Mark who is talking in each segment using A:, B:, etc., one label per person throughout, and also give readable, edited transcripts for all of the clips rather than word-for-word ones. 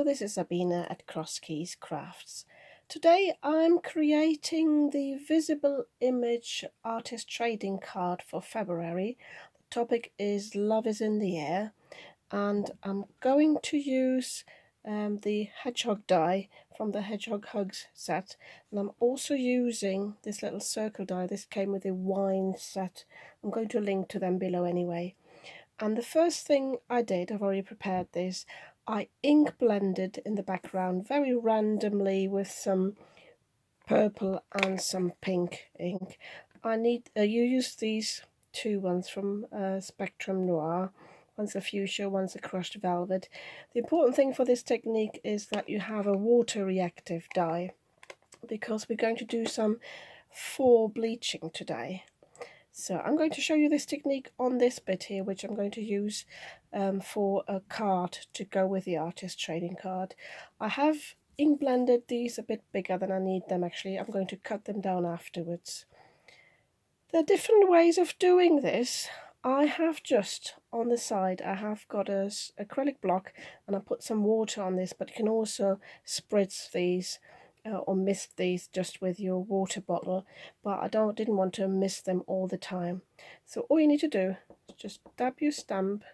A: this is Sabina at Cross Keys Crafts. Today I'm creating the visible image artist trading card for February. The topic is Love is in the Air, and I'm going to use the hedgehog die from the Hedgehog Hugs set, and I'm also using this little circle die. This came with a wine set. I'm going to link to them below anyway. And the first thing I did, I've already prepared this, I ink blended in the background very randomly with some purple and some pink ink. You use these two ones from Spectrum Noir. One's a fuchsia, one's a crushed velvet. The important thing for this technique is that you have a water reactive dye, because we're going to do some faux bleaching today. So I'm going to show you this technique on this bit here, which I'm going to use for a card to go with the artist trading card. I have ink blended these a bit bigger than I need them actually. I'm going to cut them down afterwards. There are different ways of doing this. I have just on the side, I have got an acrylic block and I put some water on this, but you can also spritz these or mist these just with your water bottle, but I didn't want to mist them all the time. So all you need to do is just dab your stamp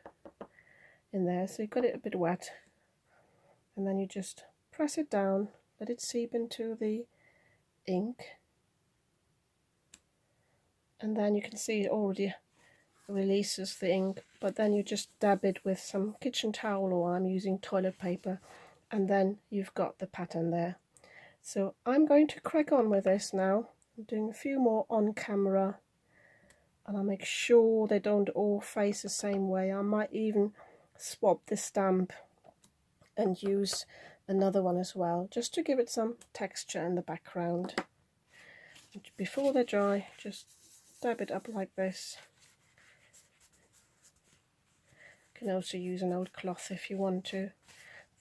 A: in there, so you've got it a bit wet, and then you just press it down, let it seep into the ink, and then you can see it already releases the ink, but then you just dab it with some kitchen towel, or I'm using toilet paper, and then you've got the pattern there. So I'm going to crack on with this now. I'm doing a few more on camera, and I'll make sure they don't all face the same way. I might even swap the stamp and use another one as well, just to give it some texture in the background. Before they dry, just dab it up like this. You can also use an old cloth if you want to.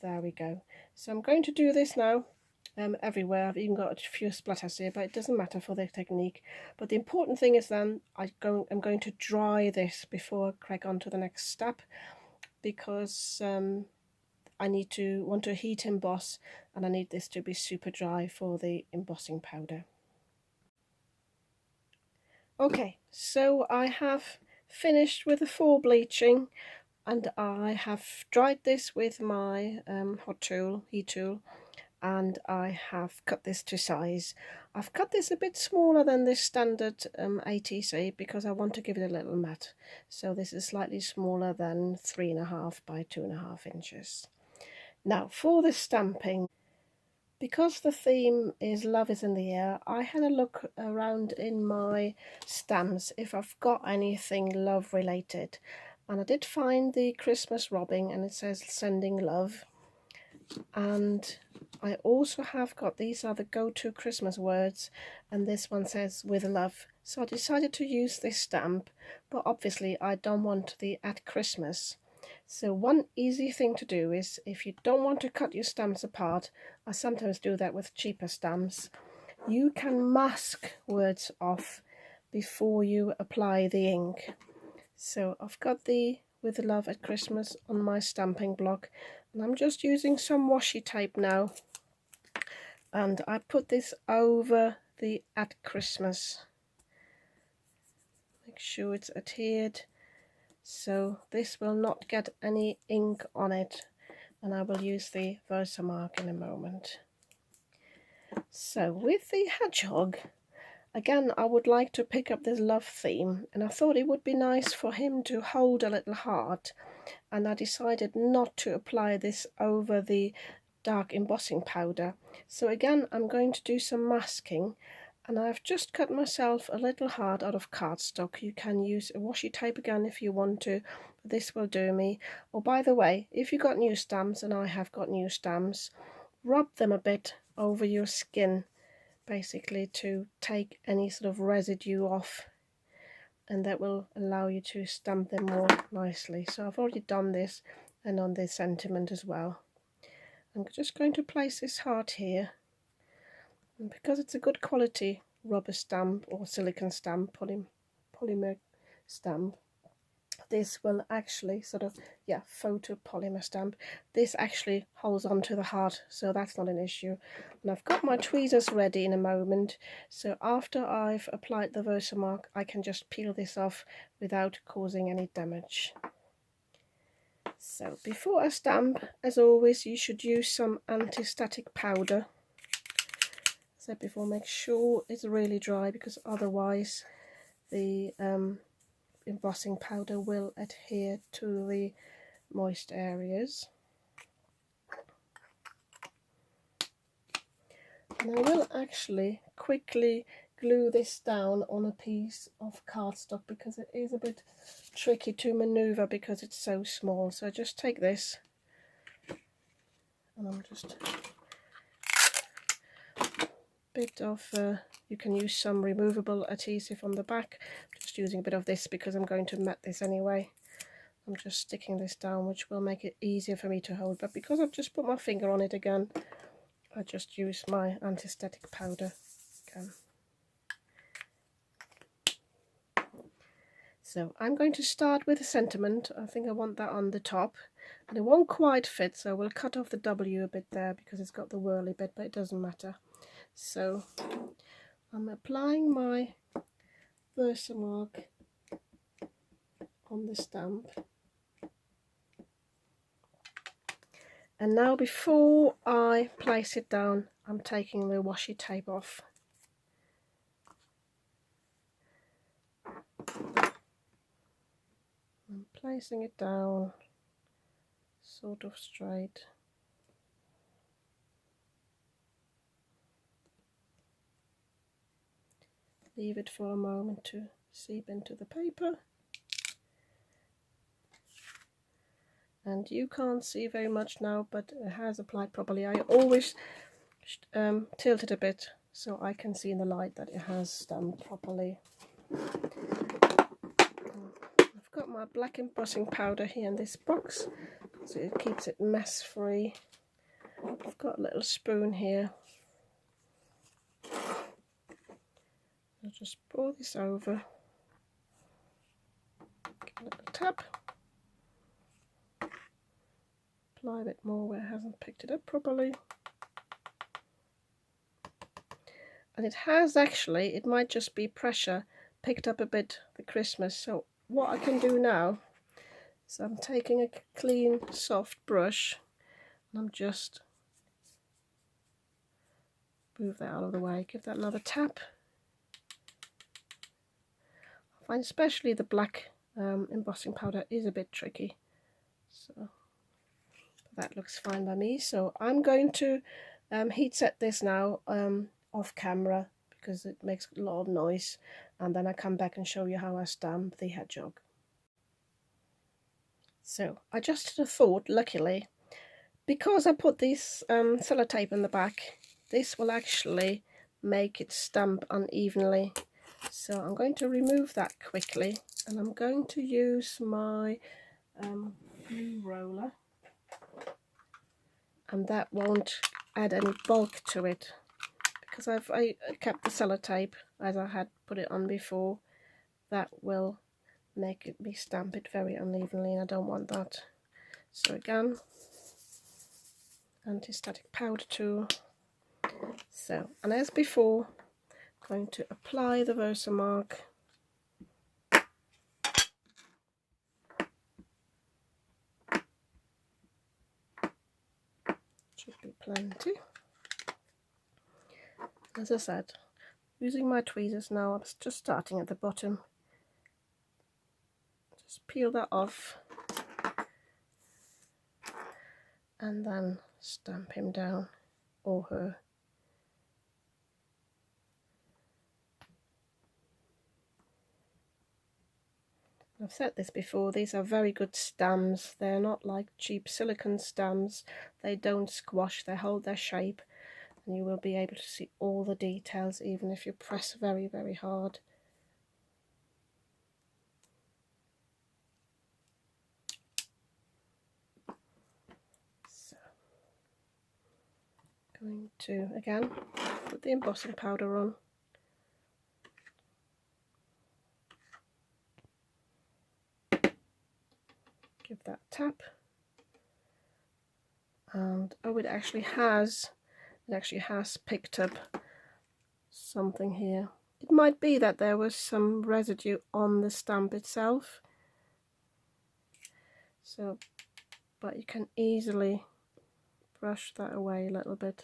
A: There we go. So I'm going to do this now. Everywhere. I've even got a few splatters here, but it doesn't matter for the technique. But the important thing is then I'm going to dry this before I crack on to the next step, because I want to heat emboss, and I need this to be super dry for the embossing powder. Okay, so I have finished with the faux bleaching, and I have dried this with my heat tool, and I have cut this to size. I've cut this a bit smaller than this standard ATC because I want to give it a little matte. So this is slightly smaller than 3.5 by 2.5 inches. Now for the stamping, because the theme is Love is in the Air, I had a look around in my stamps if I've got anything love related. And I did find the Christmas robin, and it says Sending Love. And I also have got, these are the go-to Christmas words, and this one says With Love. So I decided to use this stamp, but obviously I don't want the at Christmas. So one easy thing to do is, if you don't want to cut your stamps apart, I sometimes do that with cheaper stamps, you can mask words off before you apply the ink. So I've got the With Love at Christmas on my stamping block, and I'm just using some washi tape now, and I put this over the at Christmas. Make sure it's adhered, so this will not get any ink on it, and I will use the Versamark in a moment. So with the hedgehog, again, I would like to pick up this love theme, and I thought it would be nice for him to hold a little heart, and I decided not to apply this over the dark embossing powder. So again, I'm going to do some masking, and I've just cut myself a little heart out of cardstock. You can use a washi tape again if you want to, but this will do me. Oh, by the way, if you've got new stamps, and I have got new stamps, rub them a bit over your skin, basically to take any sort of residue off, and that will allow you to stamp them more nicely. So I've already done this, and on this sentiment as well. I'm just going to place this heart here, and because it's a good quality rubber stamp or silicone stamp, polymer stamp, this will actually sort of, yeah, photo polymer stamp. This actually holds on to the heart, so that's not an issue. And I've got my tweezers ready in a moment, so after I've applied the Versamark, I can just peel this off without causing any damage. So before I stamp, as always, you should use some anti-static powder. As I said before, make sure it's really dry, because otherwise the embossing powder will adhere to the moist areas. And I will actually quickly glue this down on a piece of cardstock, because it is a bit tricky to maneuver because it's so small. So I just take this and I'm just bit of you can use some removable adhesive on the back. I'm just using a bit of this because I'm going to mat this anyway. I'm just sticking this down, which will make it easier for me to hold, but because I've just put my finger on it again, I just use my anti-static powder again. So I'm going to start with a sentiment. I think I want that on the top, and it won't quite fit, so we'll cut off the W a bit there because it's got the whirly bit, but it doesn't matter. So I'm applying my Versamark on the stamp. And now before I place it down, I'm taking the washi tape off. I'm placing it down sort of straight. Leave it for a moment to seep into the paper. And you can't see very much now, but it has applied properly. I always tilt it a bit so I can see in the light that it has stamped properly. I've got my black embossing powder here in this box, so it keeps it mess free. I've got a little spoon here. I'll just pour this over, give a little tap, apply a bit more where it hasn't picked it up properly. And it has actually, it might just be pressure, picked up a bit the Christmas. So what I can do now is I'm taking a clean soft brush and I'm just move that out of the way, give that another tap. I find especially the black embossing powder is a bit tricky, so that looks fine by me. So I'm going to heat set this now off camera because it makes a lot of noise, and then I come back and show you how I stamp the hedgehog. So I just had a thought, luckily, because I put this sellotape in the back, this will actually make it stamp unevenly. So I'm going to remove that quickly, and I'm going to use my glue roller, and that won't add any bulk to it because I kept the sellotape as I had put it on before. That will make me stamp it very unevenly, and I don't want that. So again, anti-static powder tool. So, and as before, I'm going to apply the Versamark. Should be plenty. As I said, using my tweezers now, I'm just starting at the bottom. Just peel that off and then stamp him down, or her. I've said this before, these are very good stamps. They're not like cheap silicone stamps. They don't squash, they hold their shape, and you will be able to see all the details even if you press very, very hard. So, going to, again, put the embossing powder on. give that a tap, and oh, it actually has picked up something here. It might be that there was some residue on the stamp itself, so but you can easily brush that away a little bit.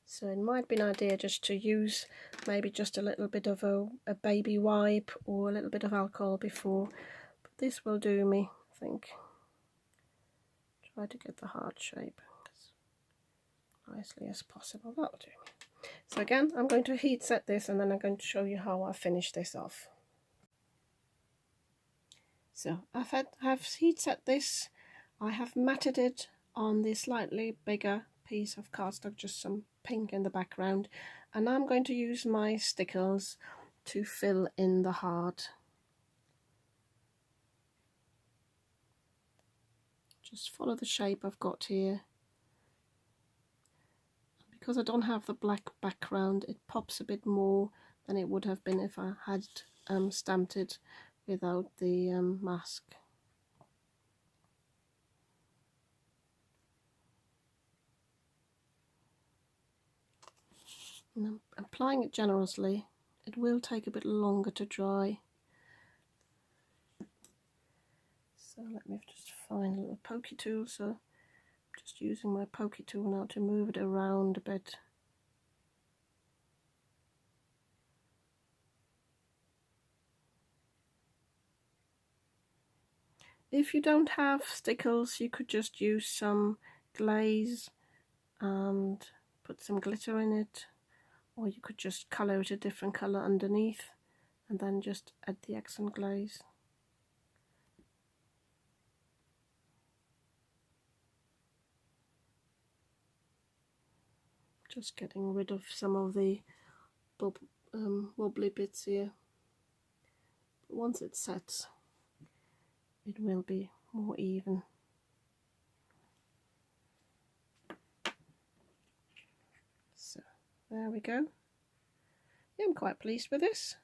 A: So it might be an idea just to use maybe just a little bit of a baby wipe or a little bit of alcohol before, but this will do me, I think. Try to get the heart shape as nicely as possible. That'll do me. So again, I'm going to heat set this, and then I'm going to show you how I finish this off. So I've heat set this. I have matted it on the slightly bigger piece of cardstock, just some pink in the background, and I'm going to use my stickles to fill in the heart. Just follow the shape I've got here. Because I don't have the black background, it pops a bit more than it would have been if I had stamped it without the mask. And I'm applying it generously. It will take a bit longer to dry. So let me just find a little pokey tool. So I'm just using my pokey tool now to move it around a bit. If you don't have stickles, you could just use some glaze and put some glitter in it, or you could just colour it a different colour underneath and then just add the accent glaze. Just getting rid of some of the wobbly bits here. But once it sets, it will be more even. So there we go. Yeah, I'm quite pleased with this.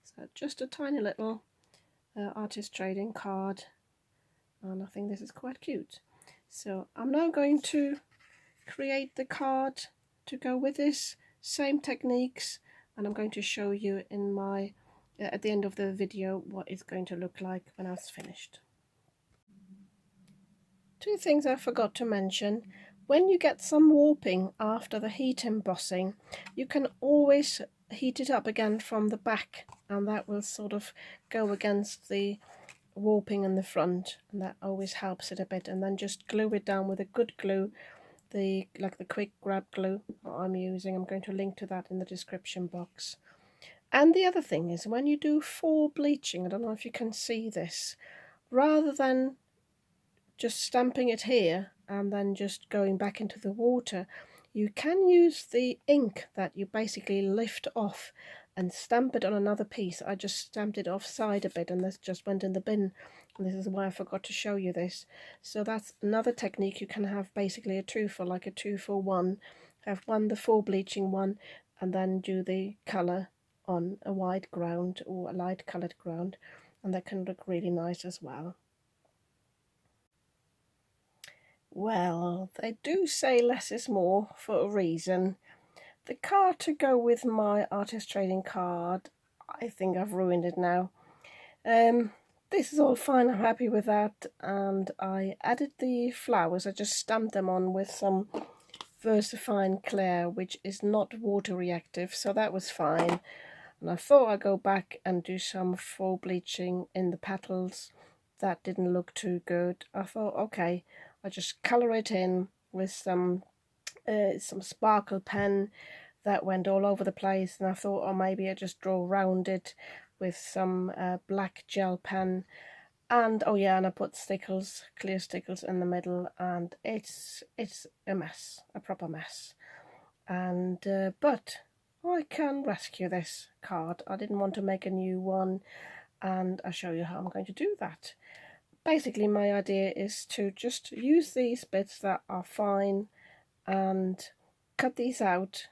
A: So just a tiny little artist trading card, and I think this is quite cute. So I'm now going to create the card to go with this, same techniques, and I'm going to show you in my at the end of the video what it's going to look like when I've finished. Two things I forgot to mention. When you get some warping after the heat embossing, you can always heat it up again from the back, and that will sort of go against the warping in the front, and that always helps it a bit. And then just glue it down with a good glue, like the quick grab glue that I'm using. I'm going to link to that in the description box. And the other thing is, when you do faux bleaching, I don't know if you can see this, rather than just stamping it here and then just going back into the water, you can use the ink that you basically lift off and stamp it on another piece. I just stamped it offside a bit, and this just went in the bin, and this is why I forgot to show you this. So that's another technique. You can have basically a two for 1. Have one, the faux bleaching one, and then do the colour on a white ground or a light coloured ground, and that can look really nice as well. Well, they do say less is more for a reason. The card to go with my artist trading card, I think I've ruined it now. This is all fine, I'm happy with that, and I added the flowers. I just stamped them on with some VersaFine Clair, which is not water reactive, so that was fine. And I thought I'd go back and do some faux bleaching in the petals. That didn't look too good. I thought, okay, I'll just colour it in with some sparkle pen. That went all over the place, and I thought, oh, maybe I just draw around it with some black gel pen. And oh yeah, and I put stickles, clear stickles in the middle, and it's a mess, a proper mess. And but I can rescue this card. I didn't want to make a new one, and I'll show you how I'm going to do that. Basically, my idea is to just use these bits that are fine and cut these out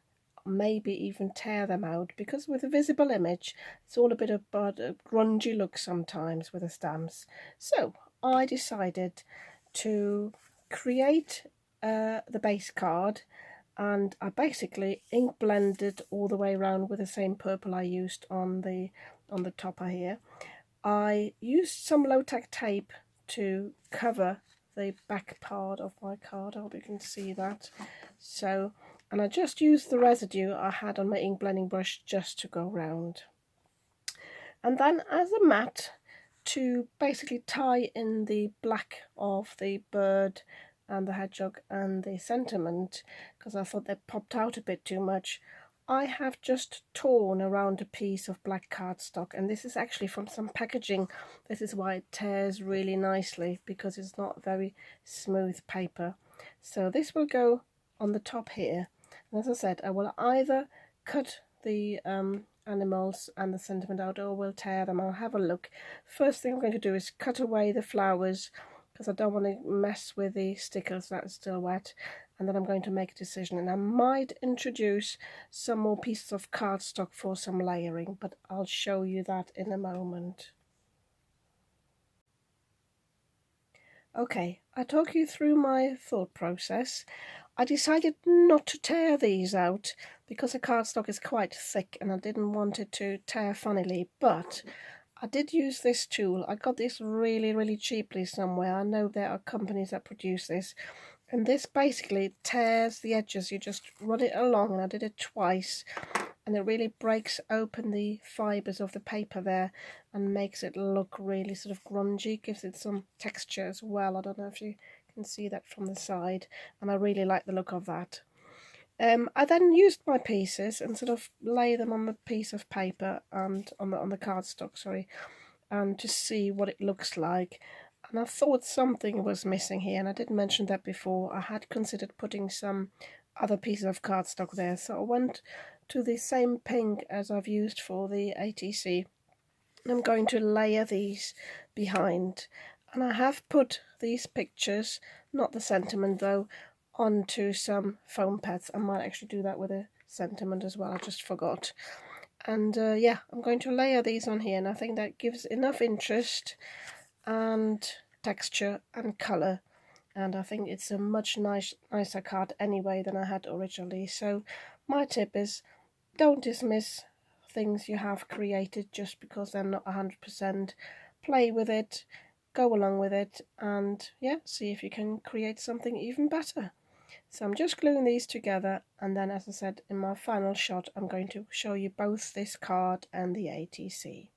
A: maybe even tear them out, because with a visible image it's all a bit about a grungy look sometimes with the stamps. So I decided to create the base card, and I basically ink blended all the way around with the same purple I used on the topper here. I used some low-tack tape to cover the back part of my card. I hope you can see that. So, and I just used the residue I had on my ink blending brush just to go round. And then as a mat to basically tie in the black of the bird and the hedgehog and the sentiment, because I thought they popped out a bit too much, I have just torn around a piece of black cardstock, and this is actually from some packaging. This is why it tears really nicely, because it's not very smooth paper. So this will go on the top here, and as I said, I will either cut the animals and the sentiment out, or will tear them. I'll have a look. First thing I'm going to do is cut away the flowers, because I don't want to mess with the stickers that are still wet, and then I'm going to make a decision, and I might introduce some more pieces of cardstock for some layering, but I'll show you that in a moment. Okay, I talk you through my thought process. I decided not to tear these out because the cardstock is quite thick and I didn't want it to tear funnily, but I did use this tool. I got this really cheaply somewhere. I know there are companies that produce this, and this basically tears the edges. You just run it along, and I did it twice, and it really breaks open the fibres of the paper there and makes it look really sort of grungy, gives it some texture as well. I don't know if you can see that from the side, and I really like the look of that. I then used my pieces and sort of lay them on the piece of paper and on the cardstock, sorry, and to see what it looks like. And I thought something was missing here, and I didn't mention that before. I had considered putting some other pieces of cardstock there, so I went to the same pink as I've used for the ATC. And I'm going to layer these behind, and I have put these pictures, not the sentiment though, onto some foam pads. I might actually do that with a sentiment as well, I just forgot. And yeah, I'm going to layer these on here, and I think that gives enough interest and texture and colour, and I think it's a much nicer card anyway than I had originally. So my tip is, don't dismiss things you have created just because they're not 100%. Play with it, go along with it, and yeah, see if you can create something even better. So I'm just gluing these together, and then, as I said, in my final shot I'm going to show you both this card and the ATC.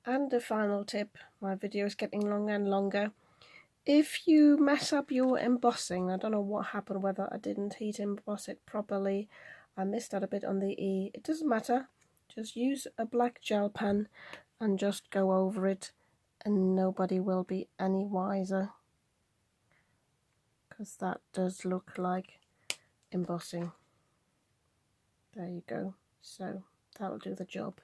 A: And the final tip, my video is getting longer and longer. If you mess up your embossing, I don't know what happened, whether I didn't heat emboss it properly, I missed out a bit on the E, it doesn't matter, just use a black gel pen and just go over it, and nobody will be any wiser, because that does look like embossing. There you go, so that'll do the job.